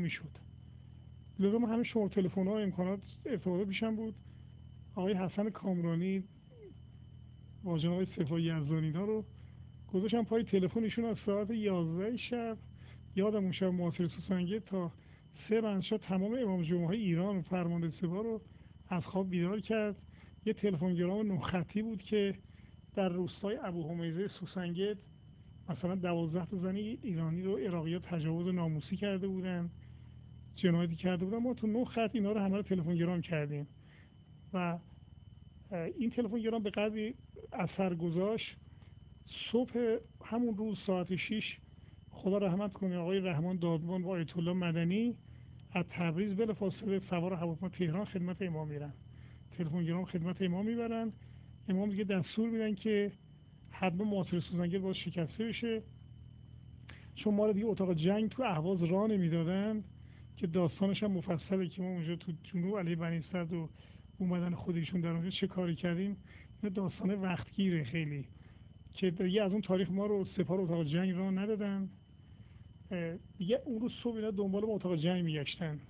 میشد. لازم همه شماره تلفن ها امکانات ارتباط پیشم بود. آقای حسن کامرانی با جناب آقای سپاهی یزدانی رو گذاشتم پای تلفن ایشون. از ساعت 11 شب یادم اون شب معاصر سوسنگت تا 3 رنجشا تمام امام جمعه های ایران و فرمانده سپاه رو از خواب بیدار کرد. یه تلفنگرام 9 خطی بود که در روستای ابو حمیزه سوسنگت مثلا 12 تا زن ایرانی رو عراقی‌ها تجاوز ناموسی کرده بودن، جنایتی کرده بودن. ما تو 9 خط اینا رو همه رو تلفنگرام کردیم و این تلفنگرام به قدری اثر گذاشت. صبح همون روز ساعت 6 خدا رحمت کنه آقای رحمان دادمان و آیت الله مدنی از تبریز بلافاصله سوار هواپیما تهران خدمت امام میرن. تلفنگرام خدمت امام میبرن. امام دیگه دستور میدن که حتما معاصر سوزنگر باید شکسته بشه، چون ما رو دیگه اتاق جنگ تو اهواز راه نمیدادن که داستانش هم مفصله که ما اونجا تو جنوب علی بنی صد و اومدن خودشون در اونجا چه کاری کردیم. این داستان وقتگیره خیلی که دیگه از اون تاریخ ما رو سپاه اتاق جنگ راه ندادن. دیگه اون روز صبح اینا دنبال اتاق جنگ میگشتن